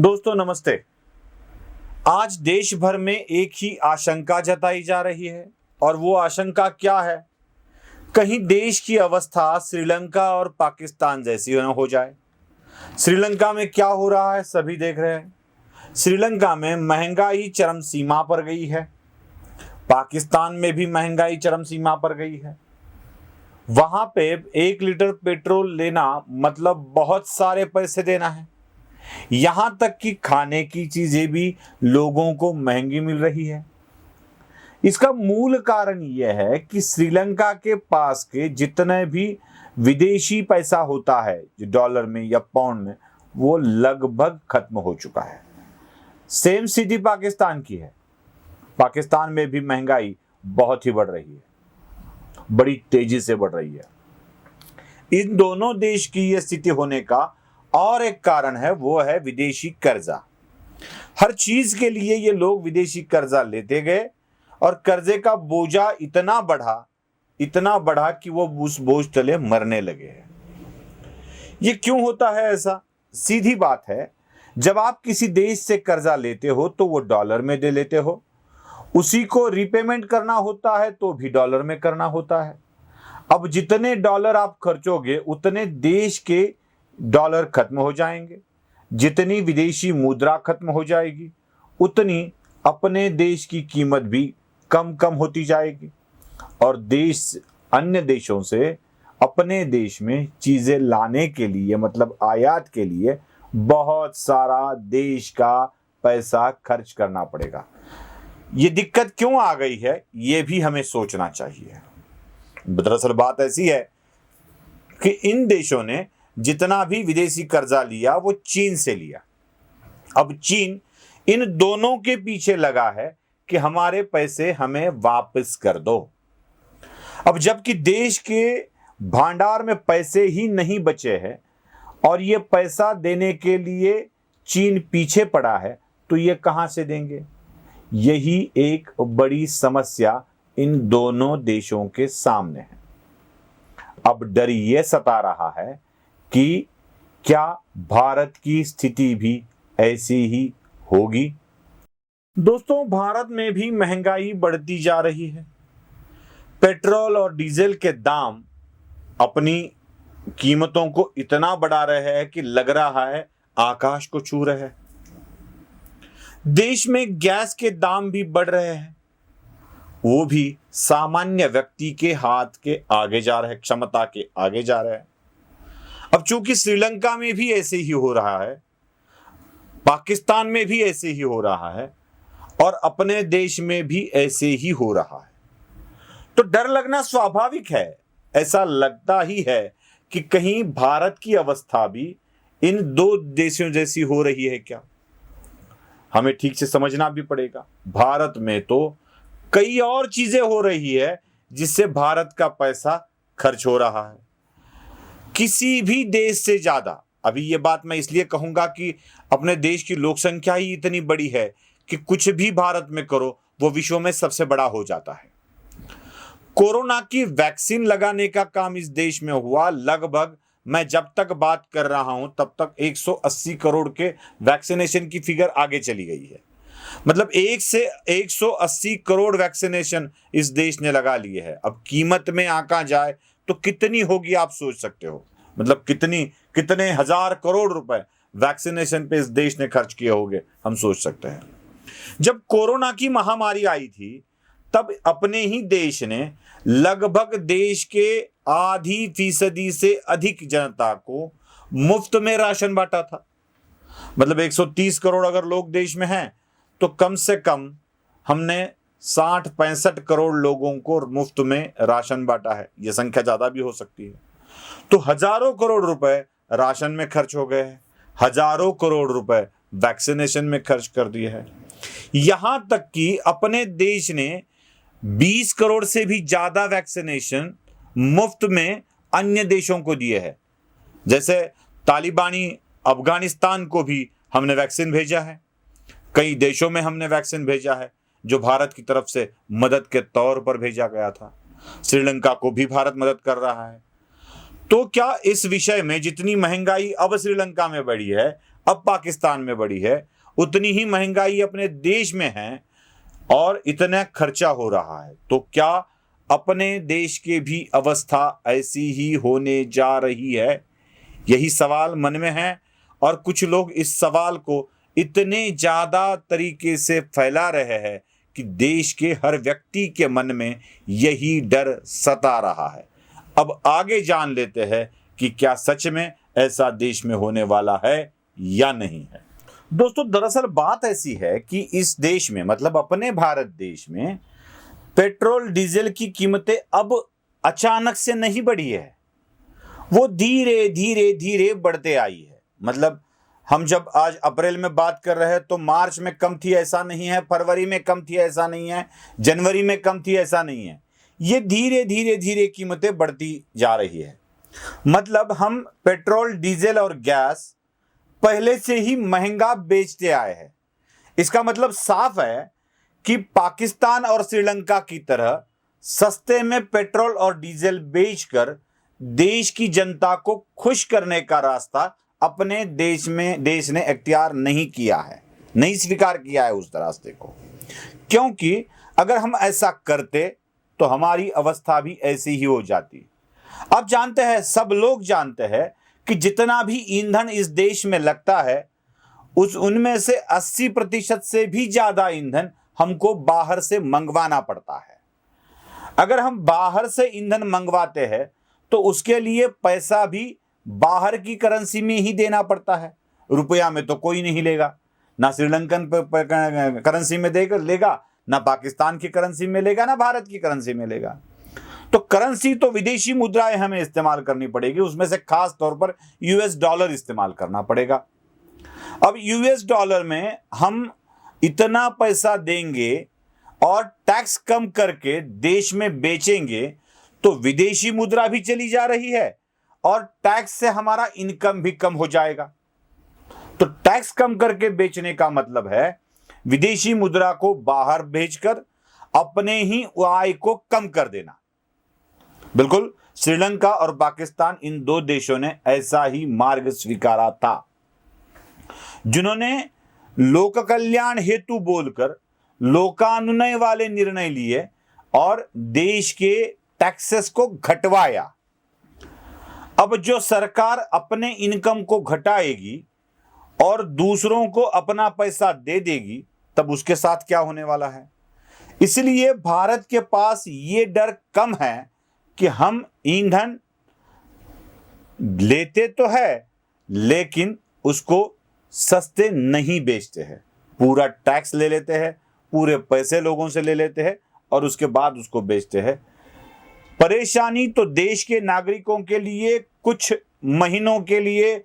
दोस्तों नमस्ते। आज देश भर में एक ही आशंका जताई जा रही है और वो आशंका क्या है? कहीं देश की अवस्था श्रीलंका और पाकिस्तान जैसी न हो जाए। श्रीलंका में क्या हो रहा है सभी देख रहे हैं। श्रीलंका में महंगाई चरम सीमा पर गई है। पाकिस्तान में भी महंगाई चरम सीमा पर गई है। वहां पे 1 लीटर पेट्रोल लेना मतलब बहुत सारे पैसे देना है। यहां तक कि खाने की चीजें भी लोगों को महंगी मिल रही है। इसका मूल कारण यह है कि श्रीलंका के पास के जितने भी विदेशी पैसा होता है जो डॉलर में या पाउंड में, वो लगभग खत्म हो चुका है। सेम स्थिति पाकिस्तान की है। पाकिस्तान में भी महंगाई बहुत ही बढ़ रही है, बड़ी तेजी से बढ़ रही है। इन दोनों देश की यह स्थिति होने का और एक कारण है, वो है विदेशी कर्जा। हर चीज के लिए ये लोग विदेशी कर्जा लेते गए और कर्जे का बोझा इतना बढ़ा कि वो उस बोझ तले मरने लगे हैं। ये क्यों होता है ऐसा? सीधी बात है, जब आप किसी देश से कर्जा लेते हो तो वो डॉलर में दे लेते हो, उसी को रिपेमेंट करना होता है तो भी डॉलर में करना होता है। अब जितने डॉलर आप खर्चोगे उतने देश के डॉलर खत्म हो जाएंगे, जितनी विदेशी मुद्रा खत्म हो जाएगी उतनी अपने देश की कीमत भी कम कम होती जाएगी और देश अन्य देशों से अपने देश में चीजें लाने के लिए, मतलब आयात के लिए, बहुत सारा देश का पैसा खर्च करना पड़ेगा। ये दिक्कत क्यों आ गई है ये भी हमें सोचना चाहिए। दरअसल बात ऐसी है कि इन देशों ने जितना भी विदेशी कर्जा लिया वो चीन से लिया। अब चीन इन दोनों के पीछे लगा है कि हमारे पैसे हमें वापस कर दो। अब जबकि देश के भंडार में पैसे ही नहीं बचे हैं और ये पैसा देने के लिए चीन पीछे पड़ा है, तो ये कहां से देंगे? यही एक बड़ी समस्या इन दोनों देशों के सामने है। अब डर ये सता रहा है कि क्या भारत की स्थिति भी ऐसी ही होगी? दोस्तों, भारत में भी महंगाई बढ़ती जा रही है। पेट्रोल और डीजल के दाम अपनी कीमतों को इतना बढ़ा रहे हैं कि लग रहा है आकाश को छू रहे हैं। देश में गैस के दाम भी बढ़ रहे हैं, वो भी सामान्य व्यक्ति के हाथ के आगे जा रहे हैं, क्षमता के आगे जा रहे हैं। अब चूंकि श्रीलंका में भी ऐसे ही हो रहा है, पाकिस्तान में भी ऐसे ही हो रहा है और अपने देश में भी ऐसे ही हो रहा है, तो डर लगना स्वाभाविक है। ऐसा लगता ही है कि कहीं भारत की अवस्था भी इन दो देशों जैसी हो रही है क्या? हमें ठीक से समझना भी पड़ेगा। भारत में तो कई और चीजें हो रही है जिससे भारत का पैसा खर्च हो रहा है, किसी भी देश से ज्यादा। अभी ये बात मैं इसलिए कहूंगा कि अपने देश की लोक संख्या ही इतनी बड़ी है कि कुछ भी भारत में करो वो विश्व में सबसे बड़ा हो जाता है। कोरोना की वैक्सीन लगाने का काम इस देश में हुआ, लगभग मैं जब तक बात कर रहा हूं तब तक 180 करोड़ के वैक्सीनेशन की फिगर आगे चली गई है। मतलब 1 से 180 करोड़ वैक्सीनेशन इस देश ने लगा लिए है। अब कीमत में आंका जाए तो कितनी होगी आप सोच सकते हो। मतलब कितने हजार करोड़ रुपए वैक्सीनेशन पे इस देश ने खर्च किए होंगे, हम सोच सकते हैं। जब कोरोना की महामारी आई थी तब अपने ही देश ने लगभग देश के आधी फीसदी से अधिक जनता को मुफ्त में राशन बांटा था। मतलब 130 करोड़ अगर लोग देश में हैं तो कम से कम हमने 60-65 करोड़ लोगों को मुफ्त में राशन बांटा है। यह संख्या ज्यादा भी हो सकती है। तो हजारों करोड़ रुपए राशन में खर्च हो गए हैं, हजारों करोड़ रुपए वैक्सीनेशन में खर्च कर दिए हैं। यहां तक कि अपने देश ने 20 करोड़ से भी ज्यादा वैक्सीनेशन मुफ्त में अन्य देशों को दिए हैं। जैसे तालिबानी अफगानिस्तान को भी हमने वैक्सीन भेजा है, कई देशों में हमने वैक्सीन भेजा है जो भारत की तरफ से मदद के तौर पर भेजा गया था। श्रीलंका को भी भारत मदद कर रहा है। तो क्या इस विषय में जितनी महंगाई अब श्रीलंका में बढ़ी है, अब पाकिस्तान में बढ़ी है, उतनी ही महंगाई अपने देश में है और इतना खर्चा हो रहा है, तो क्या अपने देश की भी अवस्था ऐसी ही होने जा रही है? यही सवाल मन में है और कुछ लोग इस सवाल को इतने ज्यादा तरीके से फैला रहे हैं कि देश के हर व्यक्ति के मन में यही डर सता रहा है। अब आगे जान लेते हैं कि क्या सच में ऐसा देश में होने वाला है या नहीं है। दोस्तों, दरअसल बात ऐसी है कि इस देश में, मतलब अपने भारत देश में, पेट्रोल डीजल की कीमतें अब अचानक से नहीं बढ़ी है, वो धीरे धीरे धीरे बढ़ते आई है। मतलब हम जब आज अप्रैल में बात कर रहे हैं तो मार्च में कम थी ऐसा नहीं है, फरवरी में कम थी ऐसा नहीं है, जनवरी में कम थी ऐसा नहीं है, ये धीरे धीरे धीरे कीमतें बढ़ती जा रही है। मतलब हम पेट्रोल डीजल और गैस पहले से ही महंगा बेचते आए हैं। इसका मतलब साफ है कि पाकिस्तान और श्रीलंका की तरह सस्ते में पेट्रोल और डीजल बेचकर देश की जनता को खुश करने का रास्ता अपने देश ने इख्तियार नहीं किया है, नहीं स्वीकार किया है उस रास्ते को। क्योंकि अगर हम ऐसा करते तो हमारी अवस्था भी ऐसी ही हो जाती। अब जानते हैं, सब लोग जानते हैं कि जितना भी ईंधन इस देश में लगता है उनमें से 80% से भी ज्यादा ईंधन हमको बाहर से मंगवाना पड़ता है। अगर हम बाहर से ईंधन मंगवाते हैं तो उसके लिए पैसा भी बाहर की करेंसी में ही देना पड़ता है। रुपया में तो कोई नहीं लेगा, ना श्रीलंकन करेंसी में लेगा, ना पाकिस्तान की करेंसी में लेगा, ना भारत की करेंसी में लेगा। तो करेंसी तो विदेशी मुद्राएं हमें इस्तेमाल करनी पड़ेगी, उसमें से खास तौर पर यूएस डॉलर इस्तेमाल करना पड़ेगा। अब यूएस डॉलर में हम इतना पैसा देंगे और टैक्स कम करके देश में बेचेंगे तो विदेशी मुद्रा भी चली जा रही है और टैक्स से हमारा इनकम भी कम हो जाएगा। तो टैक्स कम करके बेचने का मतलब है विदेशी मुद्रा को बाहर भेजकर अपने ही आय को कम कर देना। बिल्कुल, श्रीलंका और पाकिस्तान, इन दो देशों ने ऐसा ही मार्ग स्वीकारा था, जिन्होंने लोक कल्याण हेतु बोलकर लोकानुनय वाले निर्णय लिए और देश के टैक्सेस को घटवाया। अब जो सरकार अपने इनकम को घटाएगी और दूसरों को अपना पैसा दे देगी, तब उसके साथ क्या होने वाला है। इसलिए भारत के पास ये डर कम है कि हम ईंधन लेते तो है लेकिन उसको सस्ते नहीं बेचते हैं, पूरा टैक्स ले लेते हैं, पूरे पैसे लोगों से ले लेते हैं और उसके बाद उसको बेचते हैं। परेशानी तो देश के नागरिकों के लिए कुछ महीनों के लिए,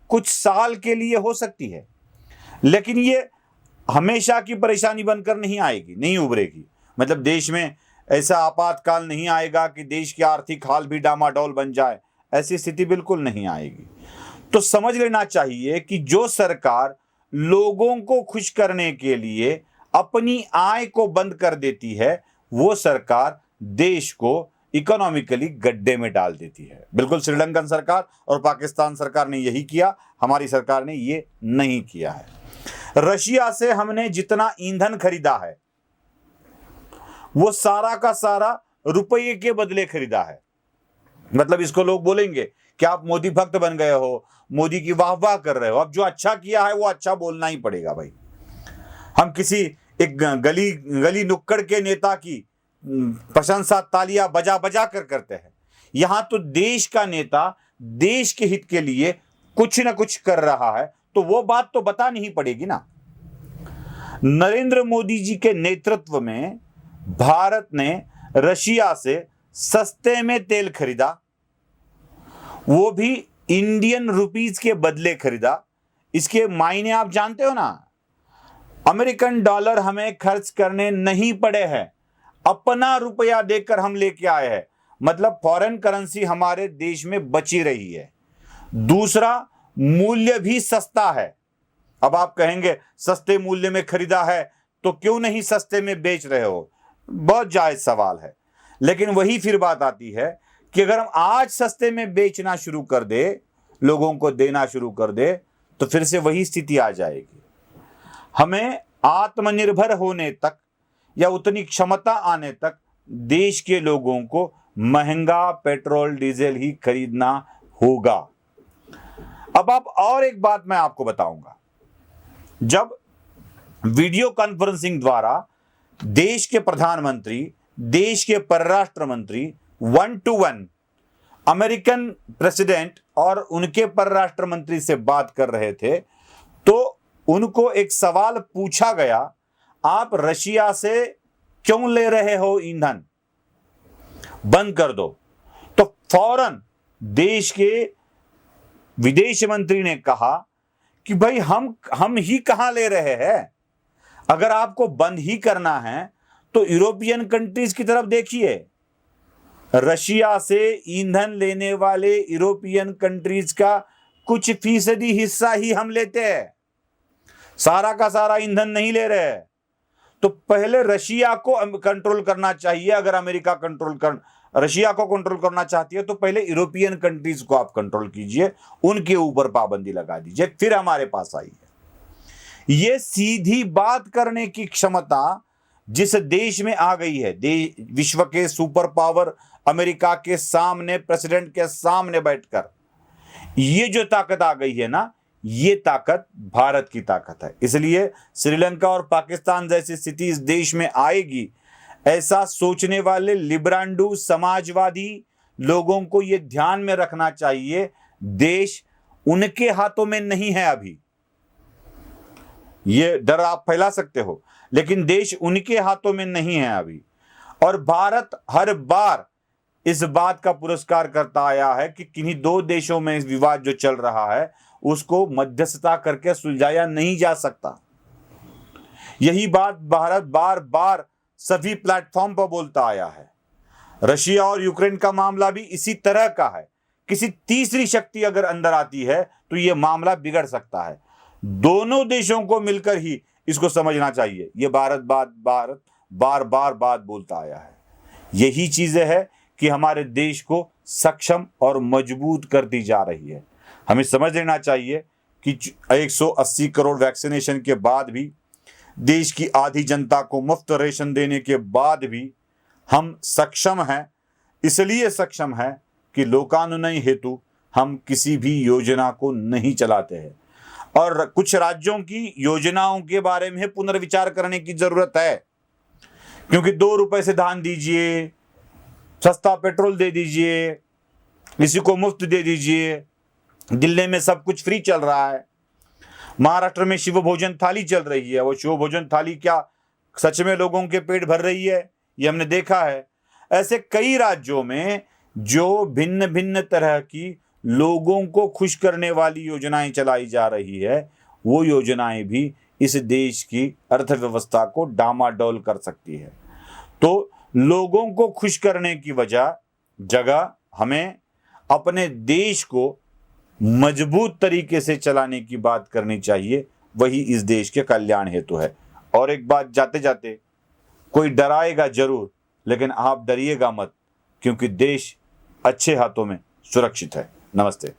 कुछ साल के लिए हो सकती है, लेकिन ये हमेशा की परेशानी बनकर नहीं आएगी, नहीं उभरेगी। मतलब देश में ऐसा आपातकाल नहीं आएगा कि देश की आर्थिक हाल भी डामाडोल बन जाए, ऐसी स्थिति बिल्कुल नहीं आएगी। तो समझ लेना चाहिए कि जो सरकार लोगों को खुश करने के लिए अपनी आय को बंद कर देती है, वो सरकार देश को इकोनॉमिकली गड्ढे में डाल देती है। बिल्कुल श्रीलंकन सरकार और पाकिस्तान सरकार ने यही किया, हमारी सरकार ने ये नहीं किया है। रशिया से हमने जितना ईंधन खरीदा है वो सारा का सारा रुपये के बदले खरीदा है। मतलब इसको लोग बोलेंगे कि आप मोदी भक्त बन गए हो, मोदी की वाह कर रहे हो। अब जो अच्छा किया है वो अच्छा बोलना ही पड़ेगा भाई। हम किसी एक गली नुक्कड़ के नेता की प्रशंसा तालियां बजा बजा कर करते हैं। यहां तो देश का नेता देश के हित के लिए कुछ ना कुछ कर रहा है, तो वो बात तो बतानी ही पड़ेगी ना। नरेंद्र मोदी जी के नेतृत्व में भारत ने रशिया से सस्ते में तेल खरीदा, वो भी इंडियन रुपीस के बदले खरीदा। इसके मायने आप जानते हो ना, अमेरिकन डॉलर हमें खर्च करने नहीं पड़े हैं, अपना रुपया देकर हम लेके आए हैं। मतलब फॉरेन करेंसी हमारे देश में बची रही है। दूसरा, मूल्य भी सस्ता है। अब आप कहेंगे सस्ते मूल्य में खरीदा है तो क्यों नहीं सस्ते में बेच रहे हो, बहुत जायज सवाल है। लेकिन वही फिर बात आती है कि अगर हम आज सस्ते में बेचना शुरू कर दे, लोगों को देना शुरू कर दे, तो फिर से वही स्थिति आ जाएगी। हमें आत्मनिर्भर होने तक या उतनी क्षमता आने तक देश के लोगों को महंगा पेट्रोल डीजल ही खरीदना होगा। अब आप और एक बात मैं आपको बताऊंगा, जब वीडियो कॉन्फ्रेंसिंग द्वारा देश के प्रधानमंत्री, देश के परराष्ट्र मंत्री 1-to-1 अमेरिकन प्रेसिडेंट और उनके परराष्ट्र मंत्री से बात कर रहे थे, तो उनको एक सवाल पूछा गया, आप रशिया से क्यों ले रहे हो ईंधन, बंद कर दो। तो फौरन देश के विदेश मंत्री ने कहा कि भाई हम ही कहां ले रहे हैं, अगर आपको बंद ही करना है तो यूरोपियन कंट्रीज की तरफ देखिए। रशिया से ईंधन लेने वाले यूरोपियन कंट्रीज का कुछ फीसदी हिस्सा ही हम लेते हैं, सारा का सारा ईंधन नहीं ले रहे। तो पहले रशिया को कंट्रोल करना चाहिए। अगर अमेरिका रशिया को कंट्रोल करना चाहती है तो पहले यूरोपियन कंट्रीज को आप कंट्रोल कीजिए, उनके ऊपर पाबंदी लगा दीजिए, फिर हमारे पास आइए। ये सीधी बात करने की क्षमता जिस देश में आ गई है, विश्व के सुपर पावर अमेरिका के सामने, प्रेसिडेंट के सामने बैठकर ये जो ताकत आ गई है ना, ये ताकत भारत की ताकत है। इसलिए श्रीलंका और पाकिस्तान जैसी स्थिति इस देश में आएगी, ऐसा सोचने वाले लिब्रांडू समाजवादी लोगों को यह ध्यान में रखना चाहिए, देश उनके हाथों में नहीं है। अभी ये डर आप फैला सकते हो, लेकिन देश उनके हाथों में नहीं है अभी। और भारत हर बार इस बात का पुरस्कार करता आया है कि किन्हीं दो देशों में विवाद जो चल रहा है उसको मध्यस्थता करके सुलझाया नहीं जा सकता। यही बात भारत बार बार सभी प्लेटफॉर्म पर बोलता आया है। रशिया और यूक्रेन का मामला भी इसी तरह का है। किसी तीसरी शक्ति अगर अंदर आती है तो यह मामला बिगड़ सकता है। दोनों देशों को मिलकर ही इसको समझना चाहिए। यह भारत बार बार बात बोलता आया है। यही चीजें है कि हमारे देश को सक्षम और मजबूत करती जा रही है। हमें समझ लेना चाहिए कि 180 करोड़ वैक्सीनेशन के बाद भी, देश की आधी जनता को मुफ्त राशन देने के बाद भी हम सक्षम हैं। इसलिए सक्षम है कि लोकानुनय हेतु हम किसी भी योजना को नहीं चलाते हैं। और कुछ राज्यों की योजनाओं के बारे में पुनर्विचार करने की जरूरत है, क्योंकि 2 रुपए से धान दीजिए, सस्ता पेट्रोल दे दीजिए, किसी को मुफ्त दे दीजिए, दिल्ली में सब कुछ फ्री चल रहा है, महाराष्ट्र में शिव भोजन थाली चल रही है। वो शिव भोजन थाली क्या सच में लोगों के पेट भर रही है? ये हमने देखा है। ऐसे कई राज्यों में जो भिन्न भिन्न तरह की लोगों को खुश करने वाली योजनाएं चलाई जा रही है, वो योजनाएं भी इस देश की अर्थव्यवस्था को डामाडोल कर सकती है। तो लोगों को खुश करने की जगह हमें अपने देश को मजबूत तरीके से चलाने की बात करनी चाहिए। वही इस देश के कल्याण हेतु है। और एक बात जाते जाते, कोई डराएगा जरूर, लेकिन आप डरिएगा मत, क्योंकि देश अच्छे हाथों में सुरक्षित है। नमस्ते।